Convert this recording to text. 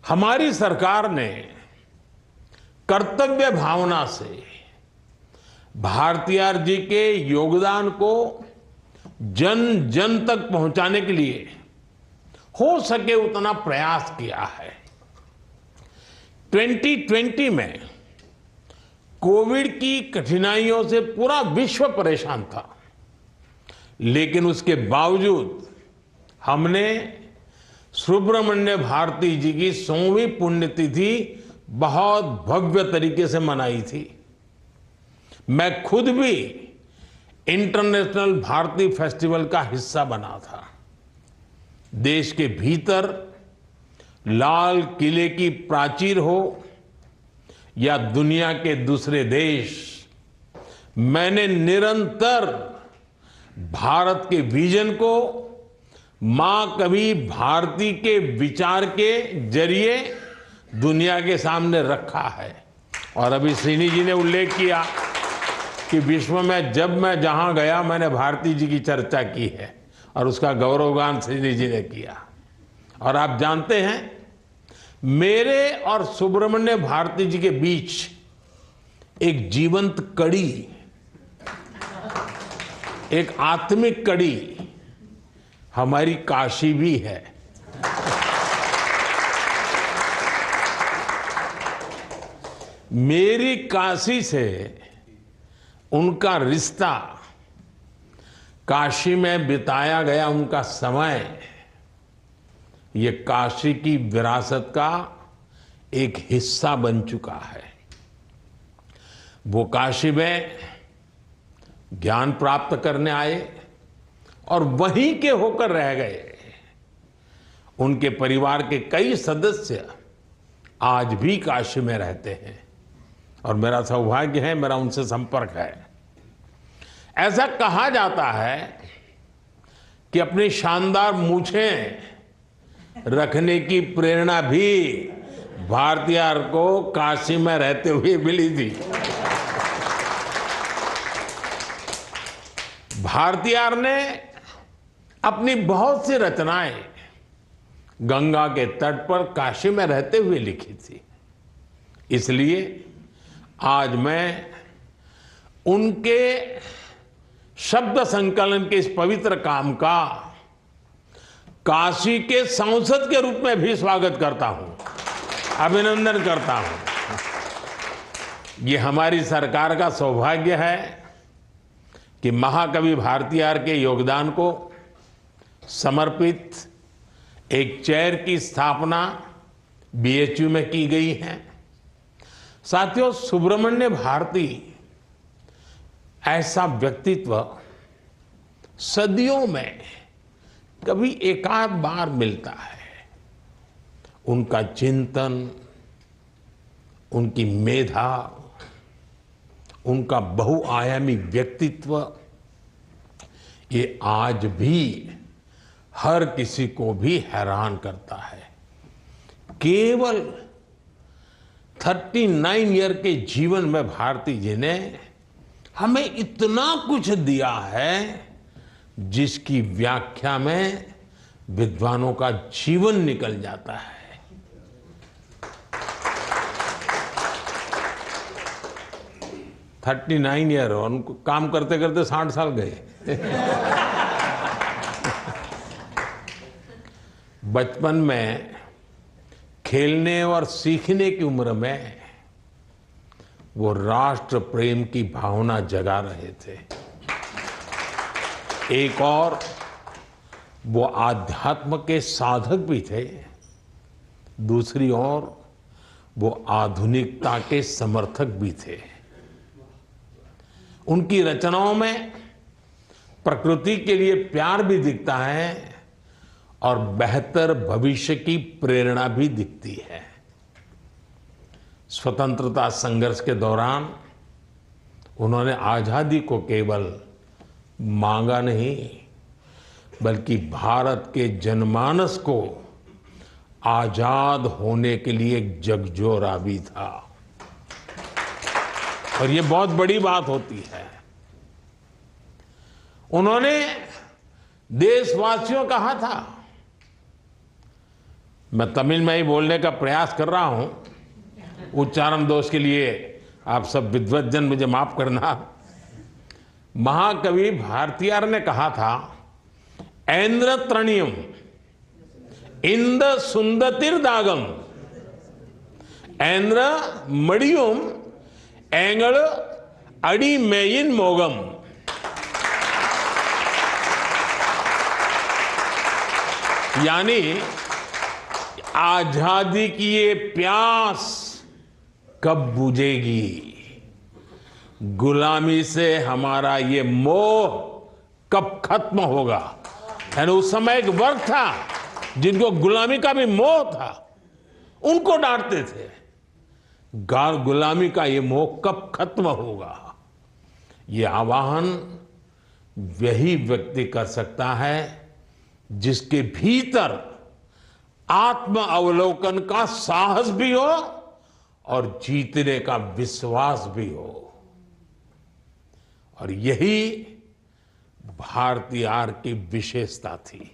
हमारी सरकार ने कर्तव्य भावना से भारतीयार जी के योगदान को जन जन तक पहुंचाने के लिए हो सके उतना प्रयास किया है। 2020 में कोविड की कठिनाइयों से पूरा विश्व परेशान था, लेकिन उसके बावजूद हमने सुब्रमण्य भारती जी की 100वीं पुण्यतिथि बहुत भव्य तरीके से मनाई थी। मैं खुद भी इंटरनेशनल भारती फेस्टिवल का हिस्सा बना था। देश के भीतर लाल किले की प्राचीर हो या दुनिया के दूसरे देश, मैंने निरंतर भारत के विजन को मां कवि भारती के विचार के जरिए दुनिया के सामने रखा है। और अभी श्रीनी जी ने उल्लेख किया कि विश्व में जब मैं जहां गया मैंने भारती जी की चर्चा की है और उसका गौरवगान श्रीनी जी ने किया। और आप जानते हैं, मेरे और सुब्रमण्य भारती जी के बीच एक जीवंत कड़ी, एक आत्मिक कड़ी हमारी काशी भी है। मेरी काशी से उनका रिश्ता, काशी में बिताया गया उनका समय, ये काशी की विरासत का एक हिस्सा बन चुका है। वो काशी में ज्ञान प्राप्त करने आए और वहीं के होकर रह गए। उनके परिवार के कई सदस्य आज भी काशी में रहते हैं और मेरा सौभाग्य है, मेरा उनसे संपर्क है। ऐसा कहा जाता है कि अपनी शानदार मूंछें रखने की प्रेरणा भी भारतीयार को काशी में रहते हुए मिली थी। भारतीयार ने अपनी बहुत सी रचनाएं गंगा के तट पर काशी में रहते हुए लिखी थी। इसलिए आज मैं उनके शब्द संकलन के इस पवित्र काम का काशी के सांसद के रूप में भी स्वागत करता हूं, अभिनंदन करता हूं। ये हमारी सरकार का सौभाग्य है कि महाकवि भारतीयार के योगदान को समर्पित एक चेयर की स्थापना बीएचयू में की गई है। साथियों, सुब्रमण्य भारती ऐसा व्यक्तित्व सदियों में कभी एकाध बार मिलता है। उनका चिंतन, उनकी मेधा, उनका बहुआयामी व्यक्तित्व, ये आज भी हर किसी को भी हैरान करता है। केवल 39 ईयर के जीवन में भारती जी ने हमें इतना कुछ दिया है जिसकी व्याख्या में विद्वानों का जीवन निकल जाता है। थर्टी 39 ईयर और उनको काम करते करते 60 साल गए। बचपन में खेलने और सीखने की उम्र में वो राष्ट्र प्रेम की भावना जगा रहे थे। एक और वो आध्यात्म के साधक भी थे, दूसरी ओर वो आधुनिकता के समर्थक भी थे। उनकी रचनाओं में प्रकृति के लिए प्यार भी दिखता है और बेहतर भविष्य की प्रेरणा भी दिखती है। स्वतंत्रता संघर्ष के दौरान उन्होंने आजादी को केवल मांगा नहीं, बल्कि भारत के जनमानस को आजाद होने के लिए एक जगजोरा भी था। और ये बहुत बड़ी बात होती है। उन्होंने देशवासियों कहा था, मैं तमिल में ही बोलने का प्रयास कर रहा हूं, उच्चारण दोष के लिए आप सब विद्वज्जन मुझे माफ करना। महाकवि भारतीयार ने कहा था, ऐन्द्र त्रणियम इंद सुंदतिर दागम, ऐन्द्र मड़ियुम एंगल अड़ी मेइन मोगम। यानी आजादी की ये प्यास कब बुझेगी, गुलामी से हमारा ये मोह कब खत्म होगा। यानी उस समय एक वर्ग था जिनको गुलामी का भी मोह था, उनको डांटते थे। गुलामी का ये मोह कब खत्म होगा, ये आह्वान वही व्यक्ति कर सकता है जिसके भीतर आत्म अवलोकन का साहस भी हो और जीतने का विश्वास भी हो। और यही भारतीयार की विशेषता थी।